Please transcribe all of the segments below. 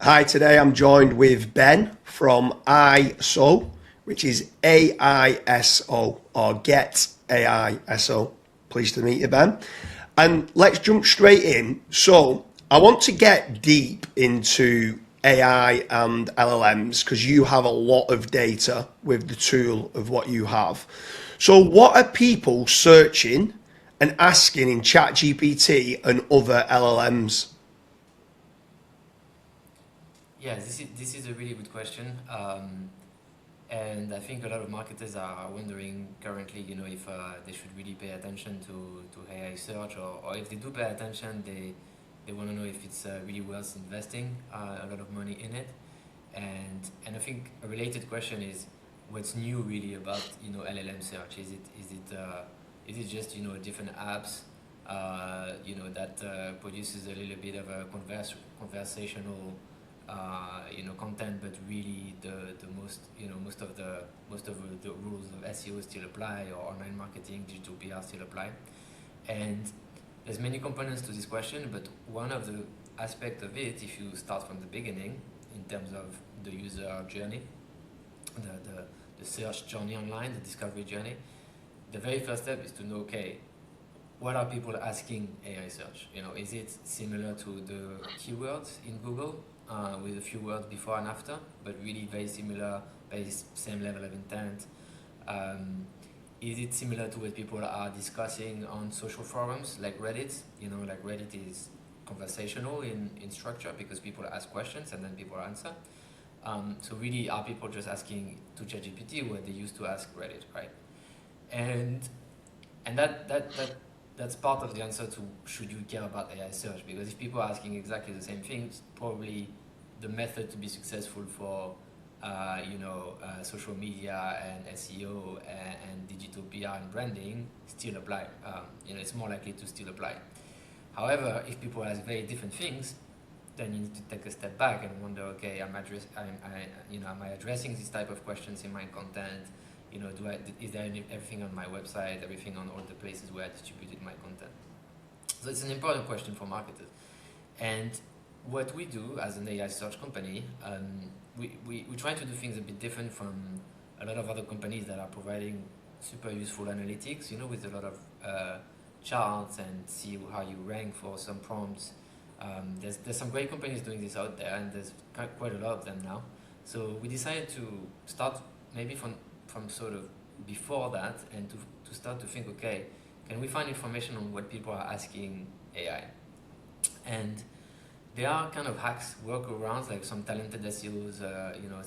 Hi, today I'm joined with Ben from ISO, which is AISO or Get AISO. Pleased to meet you, Ben. And let's jump straight in. So, I want to get deep into AI and LLMs because you have a lot of data with the tool of what you have. So, what are people searching and asking in ChatGPT and other LLMs? Yeah, this is a really good question, and I think a lot of marketers are wondering currently, if they should really pay attention to AI search, or if they do pay attention, they want to know if it's really worth investing a lot of money in it, and I think a related question is what's new really about LLM search? Is it just different apps that produces a little bit of a conversational content, but really the most of the rules of SEO still apply, or online marketing, digital PR still apply, and there's many components to this question. But one of the aspect of it, if you start from the beginning, in terms of the user journey, the search journey online, the discovery journey, the very first step is to know, okay, what are people asking AI search? Is it similar to the keywords in Google, with a few words before and after, but really very similar, very same level of intent? Is it similar to what people are discussing on social forums like Reddit? Like Reddit is conversational in structure because people ask questions and then people answer. So really, are people just asking to ChatGPT what they used to ask Reddit, right? And and that's part of the answer to should you care about AI search, because if people are asking exactly the same things, probably the method to be successful for social media and SEO and digital PR and branding still apply. It's more likely to still apply. However, if people ask very different things, then you need to take a step back and wonder, okay, am I addressing this type of questions in my content? Is there everything on my website, everything on all the places where I distributed my content? So it's an important question for marketers. And what we do as an AI search company, we try to do things a bit different from a lot of other companies that are providing super useful analytics, with a lot of charts and see how you rank for some prompts. There's some great companies doing this out there, and there's quite a lot of them now. So we decided to start maybe from sort of before that, and to start to think, okay, can we find information on what people are asking AI? And there are kind of hacks, workarounds, like some talented SEOs,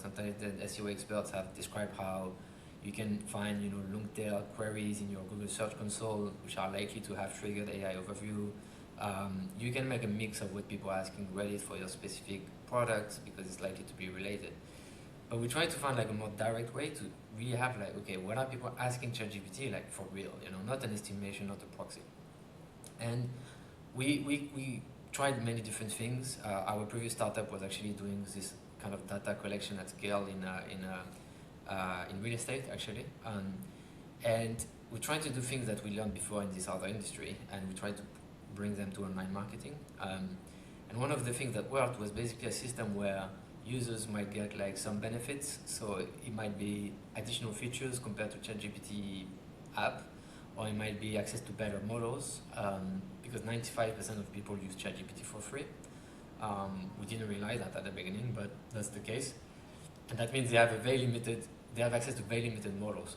some talented SEO experts have described how you can find, long tail queries in your Google Search Console, which are likely to have triggered AI overview. You can make a mix of what people are asking Reddit for your specific products because it's likely to be related. But we try to find like a more direct way to really have like, okay, what are people asking ChatGPT like for real, not an estimation, not a proxy. And we tried many different things. Our previous startup was actually doing this kind of data collection at scale in real estate actually, and we tried to do things that we learned before in this other industry, and we tried to bring them to online marketing. And one of the things that worked was basically a system where users might get like some benefits. So it might be additional features compared to ChatGPT app, or it might be access to better models, because 95% of people use ChatGPT for free. We didn't realize that at the beginning, but that's the case, and that means they have access to very limited models.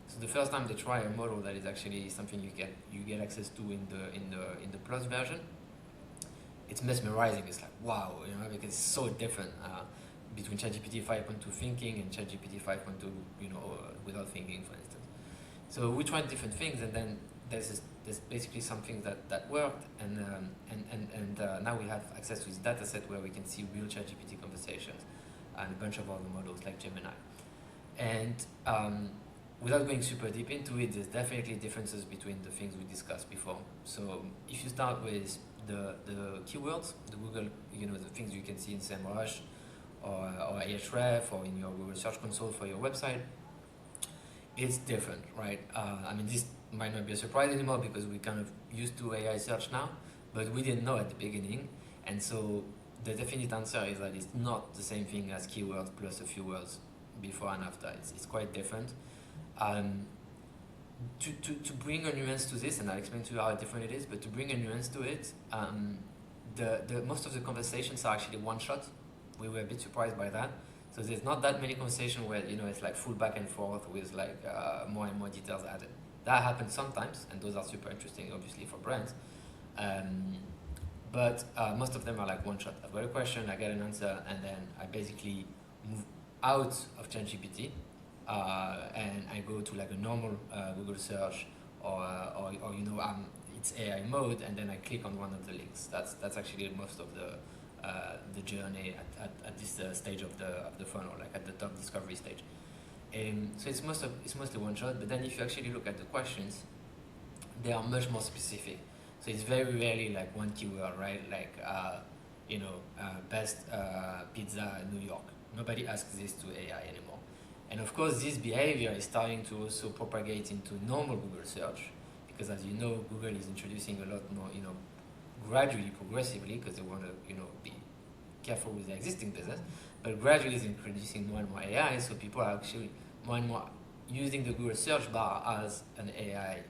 So the first time they try a model that is actually something you get access to in the plus version, it's mesmerizing. It's like wow, because it's so different between ChatGPT 5.2 thinking and ChatGPT 5.2, without thinking, for instance. So we tried different things, and then there's basically something that worked, and now we have access to this data set where we can see real ChatGPT conversations and a bunch of other models like Gemini. And without going super deep into it, there's definitely differences between the things we discussed before. So if you start with the keywords, the Google, the things you can see in SEMrush or Ahrefs or in your Google Search Console for your website, it's different, right? This might not be a surprise anymore because we kind of used to AI search now, but we didn't know at the beginning, and so the definite answer is that it's not the same thing as keywords plus a few words before and after. It's quite different. To bring a nuance to this, and I'll explain to you how different it is, but to bring a nuance to it, the most of the conversations are actually one shot. We were a bit surprised by that. So there's not that many conversations where it's like full back and forth with like more and more details added. That happens sometimes, and those are super interesting, obviously, for brands. But most of them are like one shot. I've got a question, I get an answer, and then I basically move out of ChatGPT and I go to like a normal Google search or it's AI mode, and then I click on one of the links. That's actually most of the journey at this stage of the funnel, like at the top discovery stage. So it's mostly one shot. But then if you actually look at the questions, they are much more specific. So it's very rarely like one keyword, right? Like best pizza in New York. Nobody asks this to AI anymore. And of course, this behavior is starting to also propagate into normal Google search, because as you know, Google is introducing a lot more, gradually, progressively, because they want to, be careful with their existing business, but gradually is introducing more and more AI, so people are actually more and more using the Google search bar as an AI,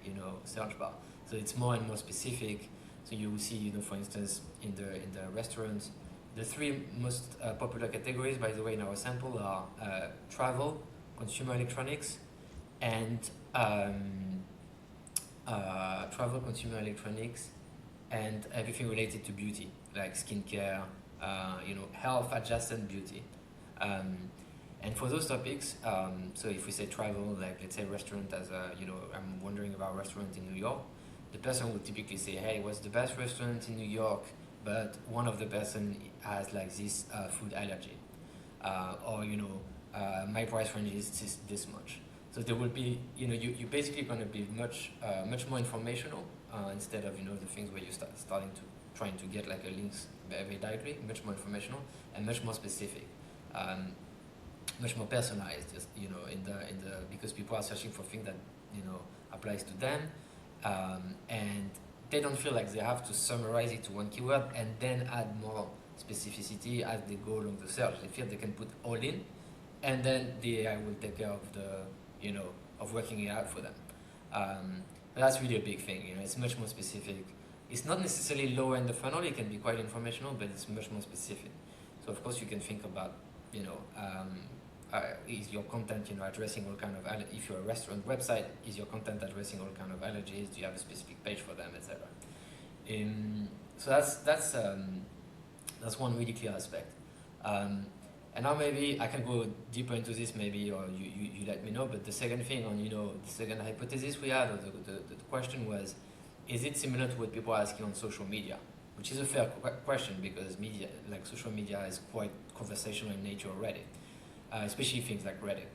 search bar. So it's more and more specific. So you will see, for instance, in the restaurants, the three most popular categories, by the way, in our sample are travel, consumer electronics, and travel, consumer electronics, and everything related to beauty, like skincare, health adjacent beauty. And for those topics, so if we say travel, like let's say restaurant as I'm wondering about restaurant in New York, the person would typically say, hey, what's the best restaurant in New York? But one of the person has like this food allergy, my price range is this much. So there will be, you're basically going to be much more informational instead of the things where you starting to trying to get like a links very directly. Much more informational and much more specific, much more personalized. Just in the because people are searching for things that applies to them, and they don't feel like they have to summarize it to one keyword and then add more specificity as they go along the search. They feel they can put all in, and then the AI will take care of of working it out for them. But that's really a big thing. It's much more specific. It's not necessarily lower in the funnel. It can be quite informational, but it's much more specific. So of course you can think about is your content addressing all kind of if you're a restaurant website, is your content addressing all kind of allergies? Do you have a specific page for them, etc. So that's one really clear aspect. And now maybe I can go deeper into this, maybe, or you let me know. But the second thing on the second hypothesis we had, or the question was, is it similar to what people are asking on social media? Which is a fair question, because media, like social media, is quite conversational in nature already. Especially things like Reddit.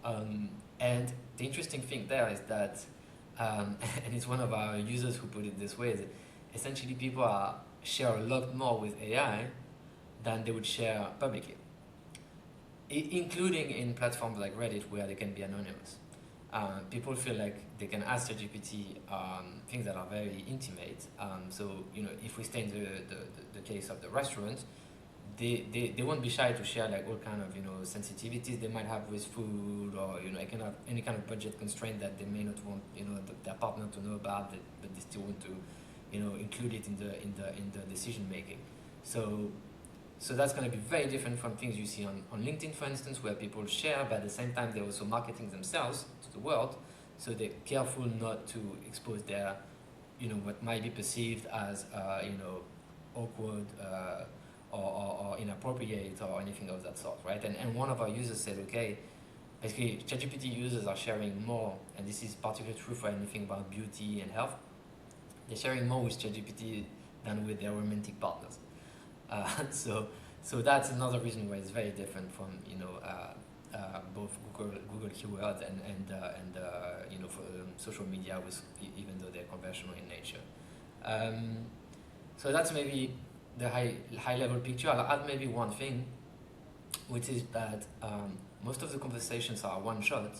And the interesting thing there is that, and it's one of our users who put it this way, is that essentially people share a lot more with AI than they would share publicly, including in platforms like Reddit, where they can be anonymous. People feel like they can ask ChatGPT things that are very intimate. So if we stay in the case of the restaurant, they won't be shy to share like all kind of sensitivities they might have with food, or any kind of budget constraint that they may not want their partner to know about, but they still want to include it in the decision making. So that's going to be very different from things you see on LinkedIn, for instance, where people share, but at the same time they're also marketing themselves to the world, so they're careful not to expose their what might be perceived as awkward or inappropriate or anything of that sort, right? And one of our users said, okay, basically ChatGPT users are sharing more, and this is particularly true for anything about beauty and health. They're sharing more with ChatGPT than with their romantic partners. So that's another reason why it's very different from both Google keywords and for social media, even though they're conventional in nature. So that's maybe the high level picture. I'll add maybe one thing, which is that most of the conversations are one shot,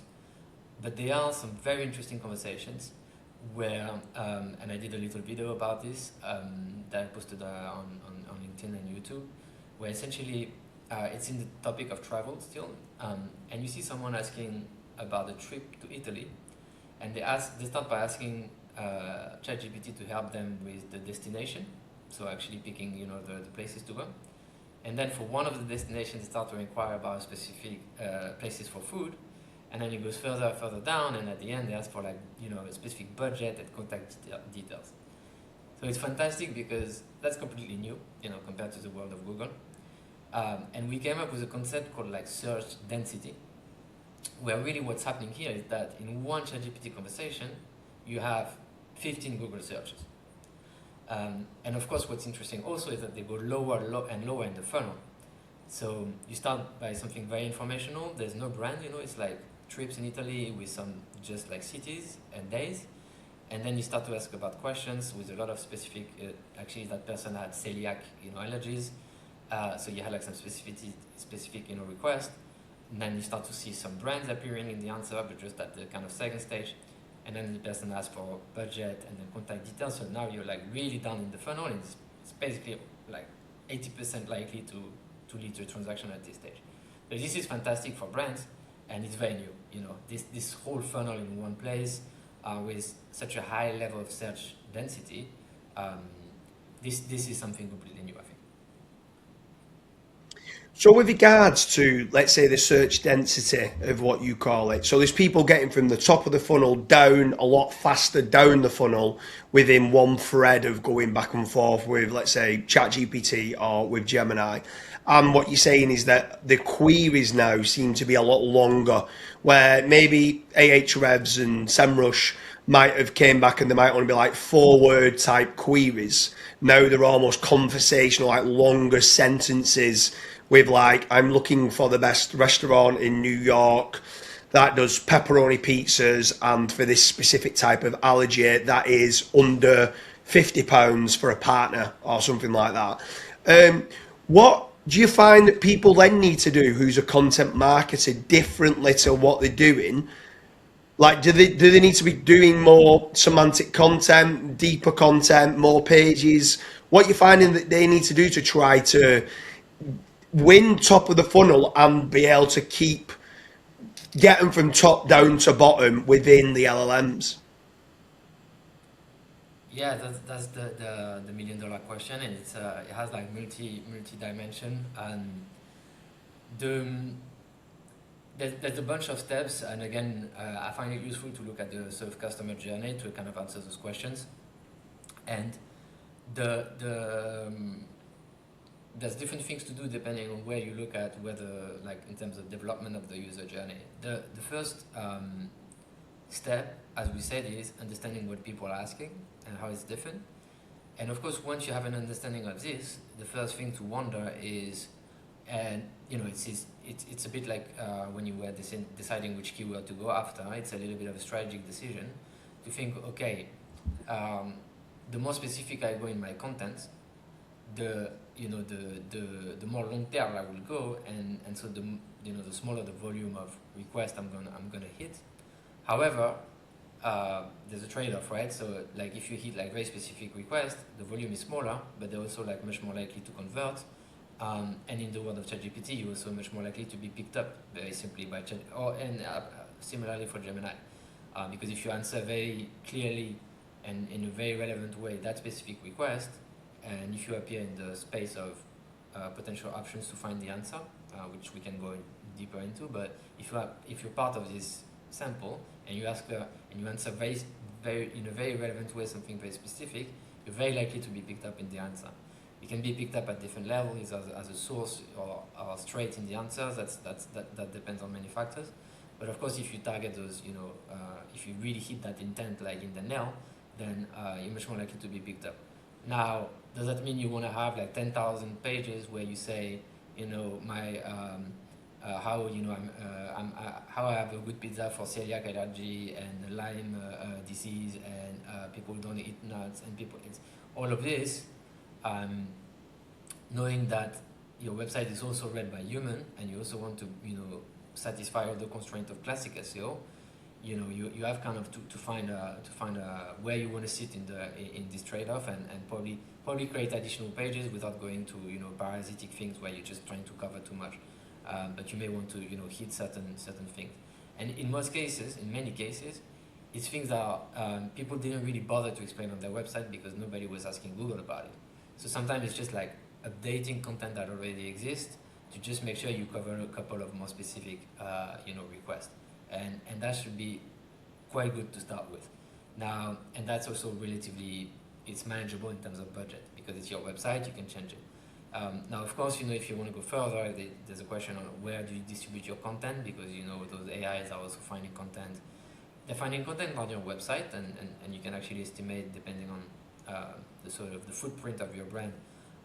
but there are some very interesting conversations where, and I did a little video about this that I posted on LinkedIn and YouTube, where essentially it's in the topic of travel still, and you see someone asking about a trip to Italy, and they start by asking ChatGPT to help them with the destination, so actually picking the places to go, and then for one of the destinations they start to inquire about specific places for food, and then it goes further down, and at the end they ask for like a specific budget and contact details. So it's fantastic because that's completely new, compared to the world of Google. And we came up with a concept called like search density, where really what's happening here is that in one ChatGPT conversation, you have 15 Google searches. And of course, what's interesting also is that they go lower and lower in the funnel. So you start by something very informational. There's no brand, it's like trips in Italy with some just like cities and days. And then you start to ask about questions with a lot of specific, actually that person had celiac, allergies. So you had like some specific, request. And then you start to see some brands appearing in the answer, but just at the kind of second stage. And then the person asks for budget and then contact details. So now you're like really down in the funnel, and it's basically like 80% likely to lead to a transaction at this stage. So this is fantastic for brands, and it's very new. This whole funnel in one place with such a high level of search density. This is something completely new, I think. So with regards to, let's say, the search density of what you call it, so there's people getting from the top of the funnel down a lot faster down the funnel within one thread of going back and forth with, let's say, ChatGPT or with Gemini. And what you're saying is that the queries now seem to be a lot longer, where maybe Ahrefs and SEMrush might have came back and they might only be like 4-word type queries. Now they're almost conversational, like longer sentences with like, I'm looking for the best restaurant in New York that does pepperoni pizzas, and for this specific type of allergy that is under £50 for a partner or something like that. What do you find that people then need to do, who's a content marketer, differently to what they're doing? Like, do they need to be doing more semantic content, deeper content, more pages? What you're finding that they need to do to try to win top of the funnel and be able to keep getting from top down to bottom within the LLMs? Yeah, that's the $1 million question, and it has like multi dimension, and the there's a bunch of steps, and again, I find it useful to look at the sort of customer journey to kind of answer those questions, and there's different things to do depending on where you look at, whether like in terms of development of the user journey. The first step, as we said, is understanding what people are asking and how it's different. And of course, once you have an understanding of this, the first thing to wonder is, and it's a bit like when you were deciding which keyword to go after. It's a little bit of a strategic decision to think, okay, the more specific I go in my content, the more long term I will go, and so the smaller the volume of requests I'm gonna hit. However, there's a trade-off, right? So like if you hit like very specific requests, the volume is smaller, but they're also like much more likely to convert. And in the world of ChatGPT, you're also much more likely to be picked up very simply by Chat, and similarly for Gemini, because if you answer very clearly and in a very relevant way that specific request, and if you appear in the space of potential options to find the answer, which we can go deeper into, but if you're part of this sample and you ask and you answer very in a very relevant way something very specific, you're very likely to be picked up in the answer. It can be picked up at different levels as a source or straight in the answers. That depends on many factors. But of course, if you target those, if you really hit that intent like in the nail, then you're much more likely to be picked up. Now, does that mean you want to have like 10,000 pages where you say, my how how I have a good pizza for celiac allergy and Lyme disease, and people don't eat nuts, and people it's all of this, knowing that your website is also read by human, and you also want to satisfy all the constraints of classic SEO, you have kind of to find where you want to sit in this trade-off, and probably create additional pages without going to parasitic things where you're just trying to cover too much. But you may want to hit certain things, and in many cases, it's things that people didn't really bother to explain on their website because nobody was asking Google about it. So sometimes it's just like updating content that already exists to just make sure you cover a couple of more specific requests, and that should be quite good to start with. Now, and that's also it's manageable in terms of budget because it's your website, you can change it. Now, of course, if you want to go further, there's a question on where do you distribute your content, because those AIs are also finding content. They're finding content on your website, and you can actually estimate, depending on the sort of the footprint of your brand,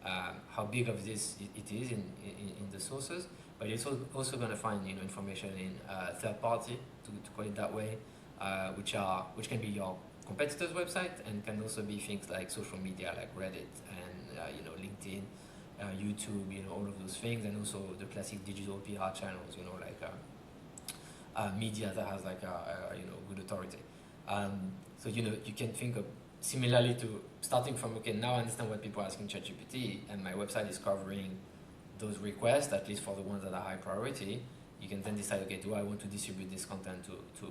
how big of this it is in the sources. But it's also going to find information in third party, to call it that way, which can be your competitor's website, and can also be things like social media like Reddit and LinkedIn, YouTube, all of those things, and also the classic digital PR channels, like media that has like good authority. So you can think of similarly to starting from, okay, now I understand what people are asking ChatGPT, and my website is covering those requests, at least for the ones that are high priority. You can then decide, okay, do I want to distribute this content to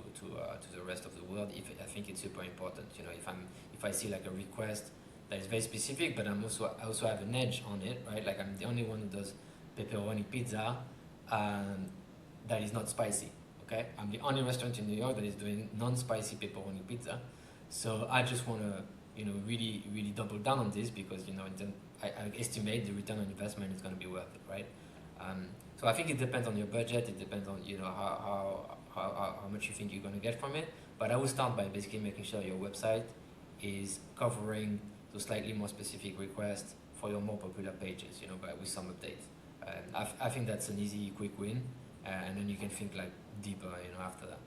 the rest of the world? If I think it's super important, if I see like a request that is very specific, but I also have an edge on it, right? Like I'm the only one who does pepperoni pizza that is not spicy. Okay, I'm the only restaurant in New York that is doing non-spicy pepperoni pizza. So I just want to really double down on this, because I estimate the return on investment is going to be worth it, right? So I think it depends on your budget. It depends on how much you think you're going to get from it. But I would start by basically making sure your website is covering those slightly more specific requests for your more popular pages, with some updates. I think that's an easy, quick win, and then you can think like deeper, after that.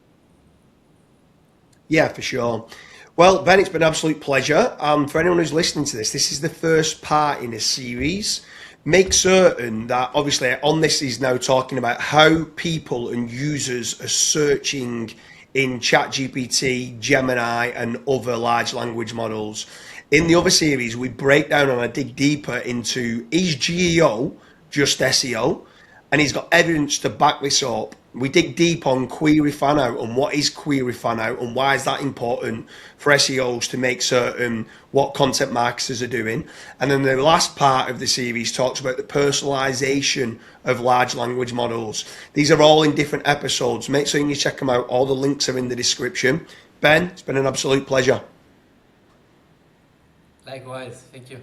Yeah, for sure. Well, Ben, it's been an absolute pleasure. For anyone who's listening to this is the first part in a series. Make certain that, obviously, on this is now talking about how people and users are searching in ChatGPT, Gemini, and other large language models. In the other series, we break down and I dig deeper into, is GEO just SEO? And he's got evidence to back this up. We dig deep on query fan out and what is query fan out and why is that important for SEOs to make certain what content marketers are doing. And then the last part of the series talks about the personalization of large language models. These are all in different episodes. Make sure you check them out. All the links are in the description. Ben, it's been an absolute pleasure. Likewise, thank you.